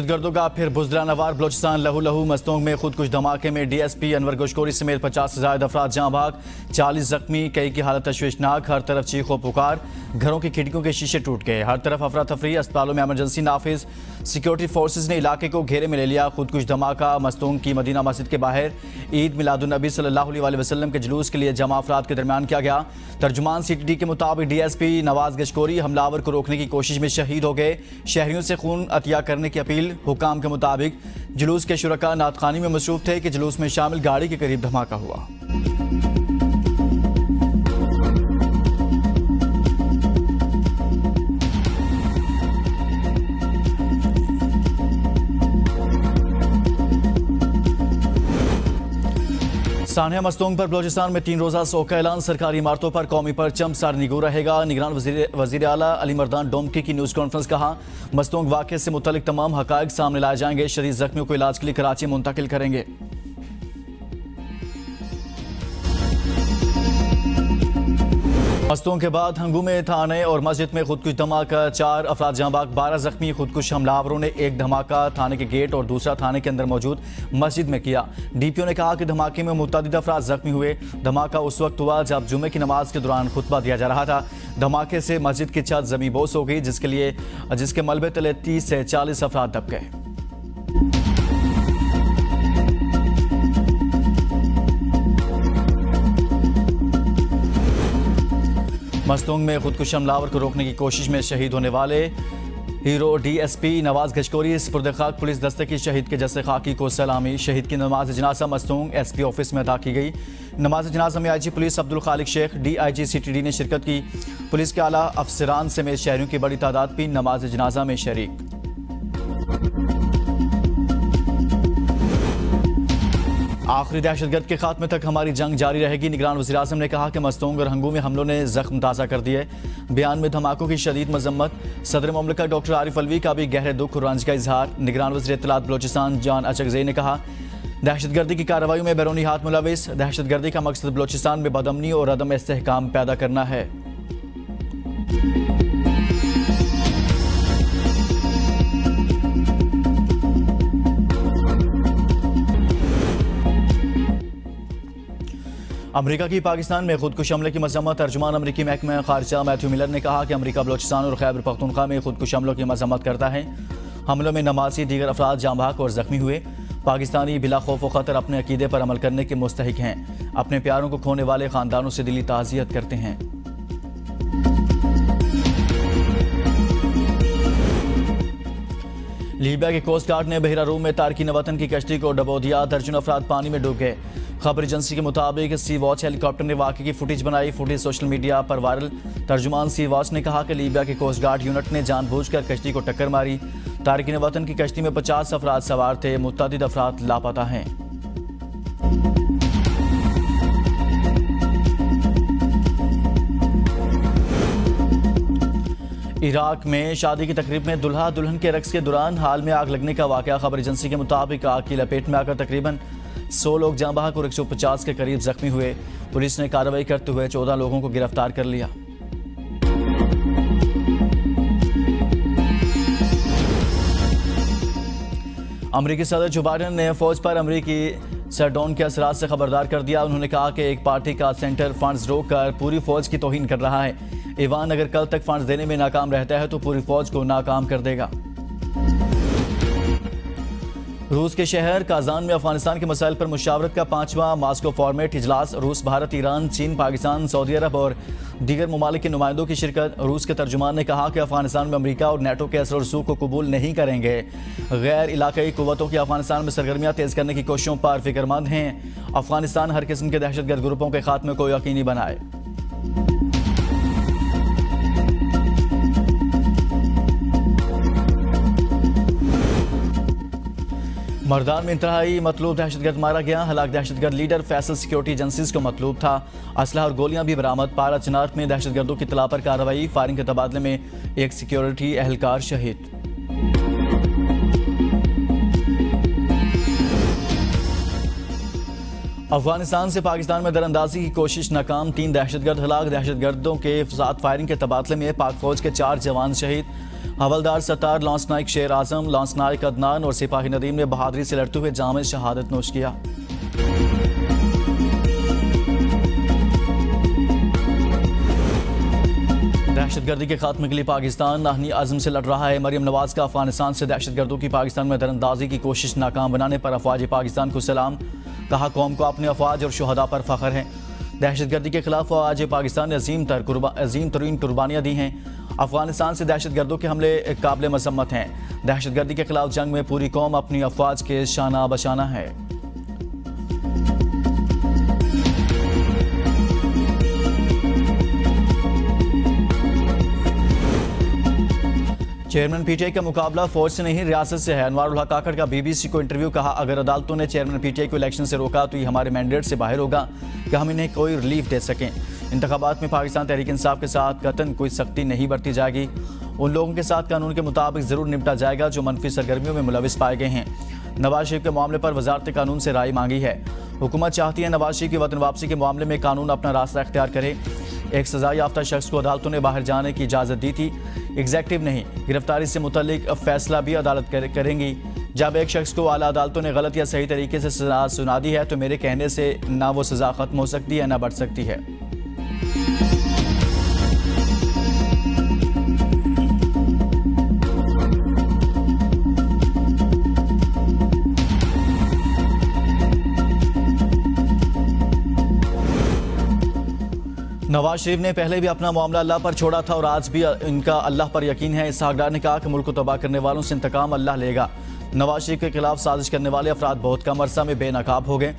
गर्दों का फिर बुज़दिरानवार बलोचिस्तान लहू लहू मस्तोंग में खुद कुछ धमाके में डीएसपी अनवर गोशकोरी समेत 50 से ज्यादा अफराद जाँ भाग, 40 जख्मी, कई की हालत तशवीशनाक। हर तरफ चीखो पुकार, घरों की खिड़कियों के शीशे टूट गए। हर तरफ अफरा तफरी, अस्पतालों में एमरजेंसी नाफिज। सिक्योरिटी फोर्सेज ने इलाके को घेरे में ले लिया। खुद कुछ धमाका मस्तोंग की मदीना मस्जिद के बाहर ईद मिलादुन्नबी सल्लल्लाहु अलैहि वसल्लम के जुलूस के लिए जमा अफराद के दरमियान किया गया। तर्जुमान सीटीडी के मुताबिक डीएसपी नवाज गशकोरी हमलावर को रोकने की कोशिश में शहीद हो गए। शहरियों से खून अतिया करने की अपील। हुकाम के मुताबिक जुलूस के शुरका नातखानी में मसरूफ थे कि जुलूस में शामिल गाड़ी के करीब धमाका हुआ। सानिया मस्तोंग पर बलोचिस्तान में 3 रोज़ा शोक का ऐलान। सरकारी इमारतों पर कौमी परचम सारनिगो रहेगा। निगरान वज़ीर आला अली मर्दान डोमकी की न्यूज़ कॉन्फ्रेंस। कहा, मस्तोंग वाक़े से मुतल्लिक तमाम हक़ाइक़ सामने लाए जाएंगे। शदीद जख्मियों को इलाज के लिए कराची मुंतकिल करेंगे। मस्तोंग के बाद हंगू में थाने और मस्जिद में खुद कुछ धमाका, 4 अफराद जाँ भाग, 12 जख्मी। खुद कुछ हमलावरों ने एक धमाका थाने के गेट और दूसरा थाने के अंदर मौजूद मस्जिद में किया। डीपीओ ने कहा कि धमाके में मुतअद्दिद अफराद जख्मी हुए। धमाका उस वक्त हुआ जब जुमे की नमाज के दौरान खुतबा दिया जा रहा था। धमाके से मस्जिद की छत जमी बोस हो गई, जिसके मलबे तले 30 से 40 अफराद दब गए। मस्तोंग में खुदकुश हमलावर को रोकने की कोशिश में शहीद होने वाले हीरो डीएसपी नवाज गशकोरी सुपुर्द खाक पुलिस दस्ते की शहीद के जैसे खाकी को सलामी। शहीद की नमाज जनाजा मस्तोंग एसपी ऑफिस में अदा की गई। नमाज जनाजा में आईजी पुलिस अब्दुल खालिक शेख, डीआईजी सीटीडी ने शिरकत की। पुलिस के आला अफसरान समेत शहरियों की बड़ी तादाद भी नमाज जनाजा में शरीक। आखिरी दहशतगर्द के खात्मे तक हमारी जंग जारी रहेगी। निगरान वज़ीर आज़म ने कहा कि मस्तोंग और हंगू में हमलों ने जख्म ताज़ा कर दिए। बयान में धमाकों की शदीद मजम्मत। सदर मुमलिकत डॉक्टर आरिफ अलवी का भी गहरे दुख और रंज का इजहार। निगरान वज़ीर इत्तलात बलोचिस्तान जान अचकज़ई ने कहा, दहशतगर्दी की कार्रवाई में बैरूनी हाथ मुलविस। दहशतगर्दी का मकसद बलोचिस्तान में बदअमनी और अदम इस्तेहकाम पैदा करना है। अमेरिका की पाकिस्तान में खुदकुश हमले की मजम्मत। तर्जुमान अमरीकी महकमा खारजा मैथ्यू मिलर ने कहा कि अमेरिका बलोचिस्तान और खैबर पख्तूनख्वा में खुदकुश हमलों की मजम्मत करता है। हमलों में नमासी दीगर अफराद जाँ भाग और जख्मी हुए। पाकिस्तानी बिला खौफ व खतर अपने अकीदे पर अमल करने के मुस्तहिक हैं। अपने प्यारों को खोने वाले खानदानों से दिली ताज़ियत करते हैं। लीबिया की कोस्ट गार्ड ने बहिरा रूम में तारकीन वतन की कश्ती को डबो दिया। दर्जनों अफराद पानी में डूब गए। खबर एजेंसी के मुताबिक सी वॉच हेलीकॉप्टर ने वाक़े की फुटेज बनाई। फुटेज सोशल मीडिया पर वायरल। तर्जुमान सी वॉच ने कहा कि लीबिया की कोस्ट गार्ड यूनिट ने जानबूझकर कश्ती को टक्कर मारी। तारकीन वतन की कश्ती में 50 अफराद सवार थे। मुतअद्दिद अफराद लापता हैं। इराक में शादी की तकरीब में दुल्हा दुल्हन के रक्स के दौरान हाल में आग लगने का वाक़या। खबर एजेंसी के मुताबिक आग की लपेट में आकर तकरीबन 100 लोग जाँ बहक और 150 के करीब जख्मी हुए। पुलिस ने कार्रवाई करते हुए 14 लोगों को गिरफ्तार कर लिया। अमरीकी सदर जो बाइडेन ने फौज पर अमरीकी शटडाउन के असरात से खबरदार कर दिया। उन्होंने कहा कि एक पार्टी का सेंटर फंड्स रोककर पूरी फौज की तौहीन कर रहा है। ईरान अगर कल तक फंड्स देने में नाकाम रहता है तो पूरी फौज को नाकाम कर देगा। रूस के शहर काजान में अफगानिस्तान के मसाइल पर मुशावरत का 5वां मास्को फॉर्मेट इजलास। रूस, भारत, ईरान, चीन, पाकिस्तान, सऊदी अरब और दीगर ममालिक के नुमाइंदों की शिरकत। रूस के तर्जुमान ने कहा कि अफगानिस्तान में अमेरिका और नेटो के असर और रसूख को कबूल नहीं करेंगे। गैर इलाकाई कुव्वतों की अफगानिस्तान में सरगर्मियां तेज करने की कोशिशों पर फिक्रमंद हैं। अफगानिस्तान हर किस्म के दहशतगर्द ग्रुपों के खात्मे को यकीनी बनाए। मर्दान में इंतहाई मतलूब दहशतगर्द मारा गया। हलाक दहशतगर्द लीडर फैसल सिक्योरिटी एजेंसीज को मतलूब था। असलहा और गोलियां भी बरामद। पारा चिनार में दहशतगर्दों की इत्तला पर कार्रवाई। फायरिंग के तबादले में एक सिक्योरिटी एहलकार शहीद। अफगानिस्तान से पाकिस्तान में दरअंदाजी की कोशिश नाकाम, 3 दहशतगर्द हलाक। दहशतगर्दों के फसाद फायरिंग के तबादले में पाक फौज के 4 जवान शहीद। हवलदार सत्तार, लॉन्स नाइक शेर आजम, लॉन्स नाइक अदनान और सिपाही नदीम ने बहादुरी से लड़ते हुए जाम शहादत नोश किया। दहशतगर्दी के खात्मे के लिए पाकिस्तान नाहनी अज़म से लड़ रहा है। मरियम नवाज का अफगानिस्तान से दहशतगर्दों की पाकिस्तान में दरअंदाजी की कोशिश नाकाम बनाने पर अफवाज पाकिस्तान को सलाम। कहा, कौम को अपने अफवाज और शहदा पर फख्र है। दहशतगर्दी के खिलाफ आज पाकिस्तान ने अजीम तरीन कुर्बानियाँ दी हैं। अफगानिस्तान से दहशतगर्दों के हमले काबिल मजम्मत हैं। दहशतगर्दी के खिलाफ जंग में पूरी कौम अपनी अफवाज के शाना बशाना है। चेयरमैन पीटीआई का मुकाबला फौज से नहीं रियासत से है। अनवारुल हक काकड़ का बीबीसी को इंटरव्यू। कहा, अगर अदालतों ने चेयरमैन पीटीआई को इलेक्शन से रोका तो ये हमारे मैंडेट से बाहर होगा कि हम इन्हें कोई रिलीफ दे सकें। इंतखाबात में पाकिस्तान तहरीक इंसाफ के साथ कतन कोई सख्ती नहीं बरती जाएगी। उन लोगों के साथ कानून के मुताबिक ज़रूर निपटा जाएगा जो मनफी सरगर्मियों में मुलविस पाए गए हैं। नवाज शरीफ के मामले पर वजारत कानून से राय मांगी है। हुकूमत चाहती है नवाज शरीफ की वतन वापसी के मामले में कानून अपना रास्ता इख्तियार करे। एक सजा याफ्ता शख्स को अदालतों ने बाहर जाने की इजाज़त दी थी, एग्जेक्टिव नहीं। गिरफ्तारी से मुतल्लिक फैसला भी अदालत करेंगी। जब एक शख्स को आला अदालतों ने गलत या सही तरीके से सजा सुना दी है तो मेरे कहने से ना वो सजा ख़त्म हो सकती है ना बढ़ सकती है। नवाज शरीफ ने पहले भी अपना मामला अल्लाह पर छोड़ा था और आज भी इनका अल्लाह पर यकीन है। इसहाक डार ने कहा कि मुल्क को तबाह करने वालों से इंतकाम अल्लाह लेगा। नवाज शरीफ के खिलाफ साजिश करने वाले अफराद बहुत कम अरसा में बेनकाब हो गए।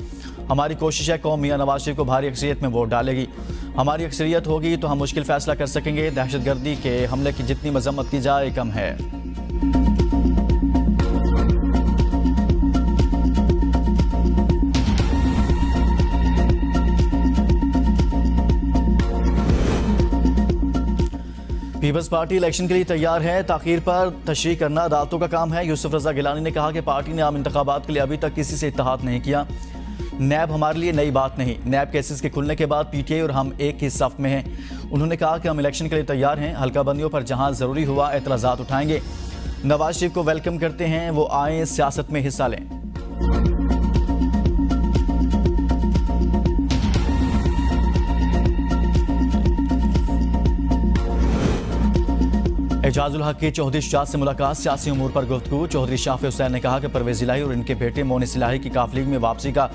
हमारी कोशिश है कौम मियां नवाज शरीफ को भारी अक्सरियत में वोट डालेगी। हमारी अक्सरियत होगी तो हम मुश्किल फैसला कर सकेंगे। दहशतगर्दी के हमले की जितनी मजम्मत की जाए कम है। पीपल्स पार्टी इलेक्शन के लिए तैयार है। ताखीर पर तशरीह करना अदालतों का काम है। यूसुफ रजा गिलानी ने कहा कि पार्टी ने आम इंतखाबात के लिए अभी तक किसी से इत्तेहाद नहीं किया। नैब हमारे लिए नई बात नहीं। नैब केसेस के खुलने के बाद पीटीआई और हम एक ही सफ में हैं। उन्होंने कहा कि हम इलेक्शन के लिए तैयार हैं। हल्का बंदियों पर जहां ज़रूरी हुआ एतराज़ात उठाएंगे। नवाज शरीफ को वेलकम करते हैं, वो आए सियासत में हिस्सा लें। एजाजुल हक की चौधरी शाह से मुलाकात, सियासी उमूर पर गुफ्तगू। चौधरी शाह हुसैन ने कहा कि परवेज इलाही और इनके बेटे मोनिस इलाही की काफ लीग में वापसी का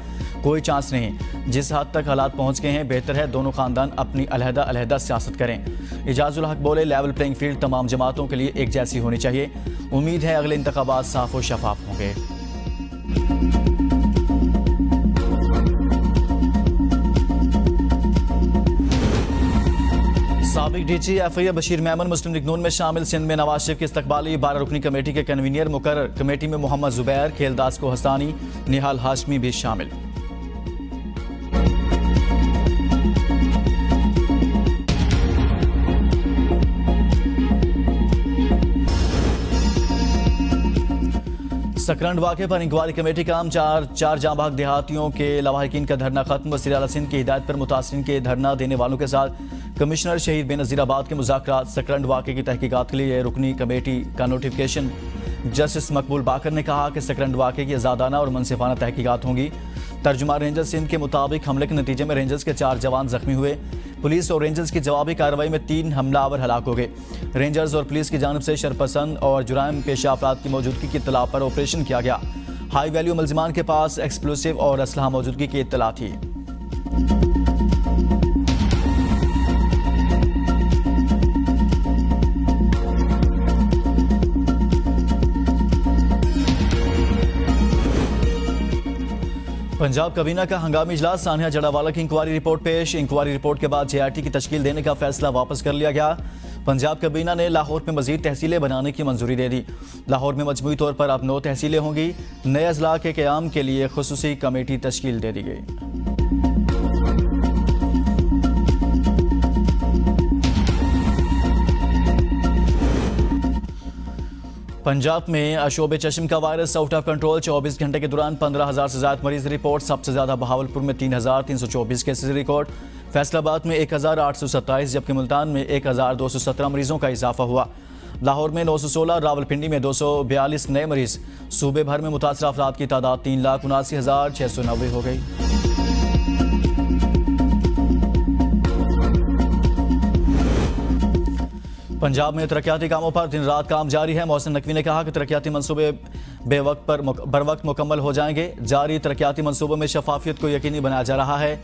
कोई चांस नहीं। जिस हद तक हालात पहुंच गए हैं बेहतर है दोनों खानदान अपनी अलहदा सियासत करें। एजाजुल हक बोले, लेवल प्लेइंग फील्ड तमाम जमातों के लिए एक जैसी होनी चाहिए। उम्मीद है अगले इंतखाबात साफ और शफाफ होंगे। साबिक डीजी एफआईए बशीर मेमन मुस्लिम लीग नून में शामिल। सिंध में नवाज शरीफ की इस्तकबाली 12 रुकनी कमेटी के कन्वीनियर मुकर्रर। कमेटी में मोहम्मद जुबैर, खेलदास को हसानी, निहाल हाशमी भी शामिल। सकरंद वाक़े पर इंक्वायरी कमेटी का काम। चार जांबाग देहातियों के लवाहिकीन का धरना खत्म। वज़ीर आला सिंध की हिदायत पर मुतासिरीन के धरना देने वालों के साथ कमिश्नर शहीद बेनज़ीराबाद के मुज़ाकरात। सकरंद वाक़े की तहकीकात के लिए रुकनी कमेटी का नोटिफिकेशन। जस्टिस मकबूल बाकर ने कहा कि सकरंद वाक़े की आज़ादाना और मुनसिफाना तहकीकात होंगी। तर्जुमा रेंजर्स सिंध के मुताबिक हमले के नतीजे में रेंजर्स के 4 जवान जख्मी हुए। पुलिस और रेंजर्स की जवाबी कार्रवाई में 3 हमलावर हलाक हो गए। रेंजर्स और पुलिस की जानिब से शरपसंद और जुराइम पेशा अफराद की मौजूदगी की इत्तला पर ऑपरेशन किया गया। हाई वैल्यू मुलजिमान के पास एक्सप्लोसिव और असलहा मौजूदगी की इत्तला थी। पंजाब कबीना का हंगामी इजलास। सानिया जड़ावाला की इंक्वायरी रिपोर्ट पेश। इंक्वायरी रिपोर्ट के बाद जेआरटी की तश्कील देने का फैसला वापस कर लिया गया। पंजाब कबीना ने लाहौर में मजीद तहसीलें बनाने की मंजूरी दे दी। लाहौर में मजमूई तौर पर अब 9 तहसीलें होंगी। नए अजला के क़याम के लिए खुसूसी कमेटी तश्कील दे दी गई। पंजाब में अशोब चश्म का वायरस आउट ऑफ कंट्रोल। 24 घंटे के दौरान 15,000 से ज्यादा मरीज रिपोर्ट। सबसे ज्यादा बहावलपुर में 3,324 केसेज रिकॉर्ड। फैसलाबाद में 1,827 जबकि मुल्तान में 1,217 मरीजों का इजाफा हुआ। लाहौर में 916, रावलपिंडी में 242 नए मरीज। सूबे भर में मुतासर अफराद की तादाद 3,79,690 हो गई। पंजाब में तरक्याती कामों पर दिन रात काम जारी है। मोहसिन नकवी ने कहा कि तरक्याती मंसूबे बर वक्त मुकम्मल हो जाएंगे। जारी तरक्याती मंसूबों में शफाफियत को यकीनी बनाया जा रहा है।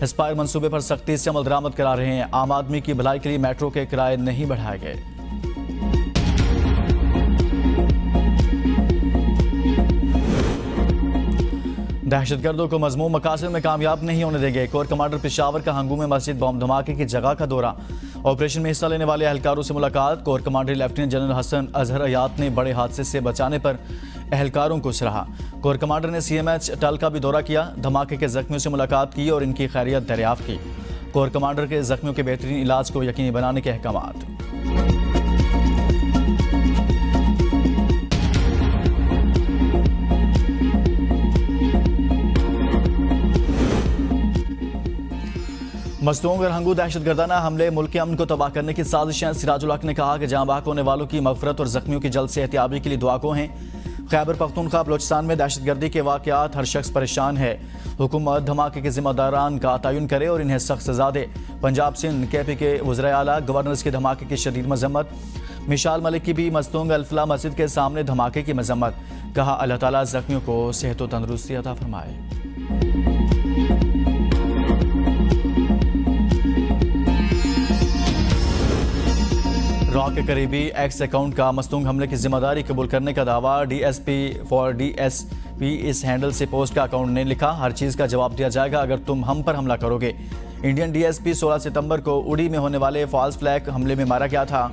एस्पायर मंसूबे पर सख्ती से अमल दरामद करा रहे हैं। आम आदमी की भलाई के लिए मेट्रो के किराए नहीं बढ़ाए गए। दहशतगर्दों को मजमूम मकासद में कामयाब नहीं होने देंगे। कोर कमांडर पेशावर का हंगू में मस्जिद बम धमाके की जगह का दौरा। ऑपरेशन में हिस्सा लेने वाले एहलकारों से मुलाकात। Corps commander lieutenant general Hasan Azhar Hayat ने बड़े हादसे से बचाने पर एहलकारों को सराहा। कोर कमांडर ने CMH टल का भी दौरा किया। धमाके के जख्मियों से मुलाकात की और इनकी खैरियत दरियाफ्त की। कोर कमांडर के जख्मियों के बेहतरीन इलाज को यकीनी बनाने के अहकामात। मस्तूंग और हंगू दहशतगर्दाना हमले मुल्क के अमन को तबाह करने की साजिश हैं। सिराजुल हक ने कहा कि जाँ बहक होने वालों की मगफरत और जख्मियों की जल्द सेहतियाबी के लिए दुआ को हैं। खैबर पख्तूनख्वा बलोचिस्तान में दहशतगर्दी के वाक़यात हर शख्स परेशान है। हुकूमत धमाके के जिम्मेदारान का तयन करे और इन्हें सख्त सजा दे। पंजाब सिंध KP के वज़ीर आला गवर्नर्स के धमाके की शदीद मजम्मत। मिशाल मलिक की भी मस्तूंग अल्फला मस्जिद के सामने धमाके की मजम्मत। कहा अल्लाह ताला जख्मियों को सेहत व तंदुरुस्ती अता फरमाए। रॉ के करीबी एक्स अकाउंट का मस्तूंग हमले की जिम्मेदारी कबूल करने का दावा। DSP फॉर DSP इस हैंडल से पोस्ट का अकाउंट ने लिखा। हर चीज़ का जवाब दिया जाएगा अगर तुम हम पर हमला करोगे। इंडियन DSP 16 सितंबर को उड़ी में होने वाले फॉल्स फ्लैग हमले में मारा गया था।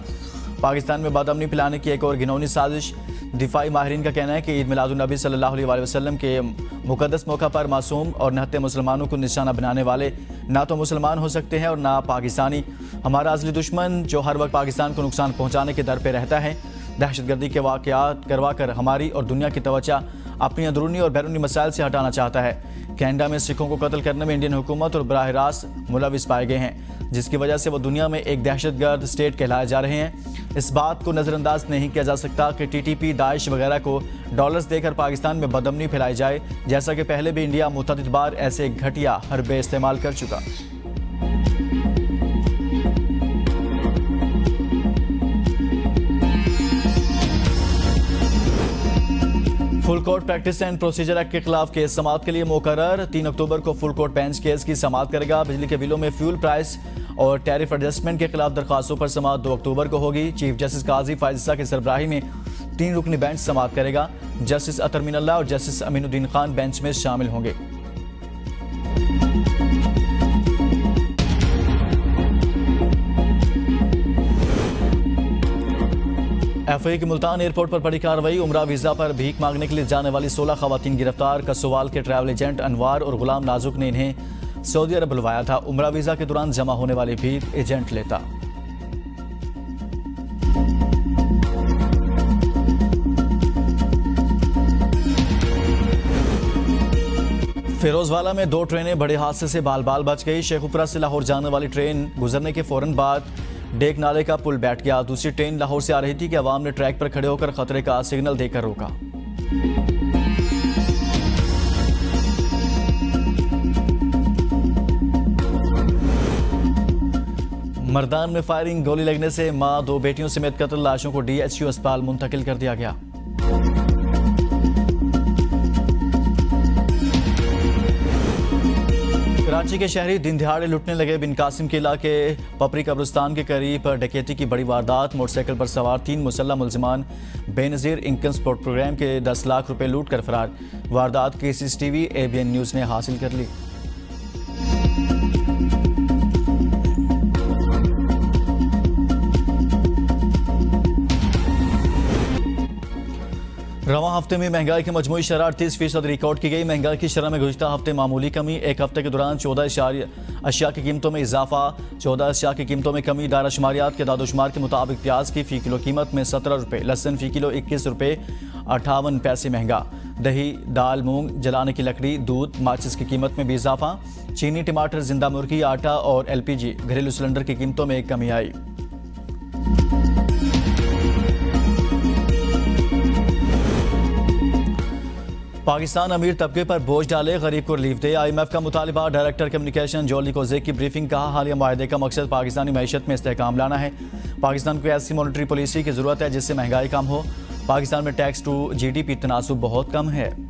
पाकिस्तान में बदअमनी फैलाने की एक और घिनौनी साजिश। दिफाई माहिरीन का कहना है कि ईद मिलादुन्नबी सल्लल्लाहु अलैहि वसल्लम के मुकद्दस मौका पर मासूम और निहत्ते मुसलमानों को निशाना बनाने वाले ना तो मुसलमान हो सकते हैं और ना पाकिस्तानी। हमारा असली दुश्मन जो हर वक्त पाकिस्तान को नुकसान पहुंचाने के दर पे रहता है। दहशतगर्दी के वाक़यात करवा कर हमारी और दुनिया की तवज्जो अपनी अंदरूनी और बैरूनी मसाइल से हटाना चाहता है। कनाडा में सिखों को कत्ल करने में इंडियन हुकूमत और बराह रास्त मुलविस पाए गए हैं, जिसकी वजह से वो दुनिया में एक दहशतगर्द स्टेट कहलाए जा रहे हैं। इस बात को नज़रअंदाज नहीं किया जा सकता कि TTP दाइश वगैरह को डॉलर्स देकर पाकिस्तान में बदअमनी फैलाई जाए, जैसा कि पहले भी इंडिया मुतअद्दिद बार ऐसे घटिया हरबे इस्तेमाल कर चुका। Full court practice and procedure act के खिलाफ केस समाअत के लिए मुकर्रर। 3 अक्टूबर को फुल कोर्ट बेंच केस की समाअत करेगा। बिजली के बिलों में फ्यूल प्राइस और टैरिफ एडजस्टमेंट के खिलाफ दरखास्तों पर समाअत 2 अक्टूबर को होगी। चीफ जस्टिस काजी फायज़ा की सरबराही में 3 रुकनी बेंच समाअत करेगा। जस्टिस अतर मिनल्ला और जस्टिस अमीनुद्दीन खान बेंच में शामिल होंगे। FA के मुल्तान एयरपोर्ट पर बड़ी कार्रवाई। उमरा वीज़ा पर भीख मांगने के लिए जाने वाली 16 खवातीन गिरफ्तार। कसोवाल के ट्रैवल एजेंट अनवार और गुलाम नाजुक ने इन्हें सऊदी अरब बुलवाया था। उमरा वीज़ा के दौरान जमा होने वाली भीख एजेंट लेता। फिरोजवाला में 2 ट्रेनें बड़े हादसे से बाल बाल बच गई। शेखुपुरा से लाहौर जाने वाली ट्रेन गुजरने के फौरन बाद डेक नाले का पुल बैठ गया। दूसरी ट्रेन लाहौर से आ रही थी कि अवाम ने ट्रैक पर खड़े होकर खतरे का सिग्नल देकर रोका। मर्दान में फायरिंग, गोली लगने से मां 2 बेटियों समेत कत्ल। लाशों को DHU अस्पताल मुंतकिल कर दिया गया। कराची के शहरी दिन दिहाड़े लुटने लगे। बिन कासिम के इलाके पपरी कब्रिस्तान के करीब डकैती की बड़ी वारदात। मोटरसाइकिल पर सवार 3 मुसल्लह मुलजिमान बेनज़ीर इनकम सपोर्ट प्रोग्राम के 10 लाख रुपए लूट कर फरार। वारदात की CCTV ABN न्यूज़ ने हासिल कर ली। रवां हफ्ते में महंगाई की मजमूई शरह 38% रिकॉर्ड की गई। महंगाई की शरह में गुज़िश्ता हफ्ते मामूली कमी। एक हफ्ते के दौरान 14 अशिया की कीमतों में इजाफा। 14 अशिया की कीमतों में कमी। दायरा शुमारियात के दादोशुमार के मुताबिक प्याज की फ़ी किलो कीमत में 17 रुपये, लहसुन फ़ी किलो 21 रुपये 58 पैसे महंगा। दही, दाल, मूंग, जलाने की लकड़ी, दूध, माचिस की कीमत में भी इजाफा। चीनी, टमाटर, जिंदा मुर्गी, आटा और LPG घरेलू सिलेंडर की कीमतों में कमी आई। पाकिस्तान अमीर तबके पर बोझ डाले, गरीब को रिलीफ दे। IMF का मुतालिबा। डायरेक्टर कम्युनिकेशन जोली कोजेक की ब्रीफिंग। कहा, हालिया मुआहदे का मकसद पाकिस्तानी मैशत में इस्तेहकाम लाना है। पाकिस्तान को ऐसी मॉनेटरी पॉलिसी की ज़रूरत है जिससे महंगाई कम हो। पाकिस्तान में टैक्स टू GDP तनासुब बहुत कम है।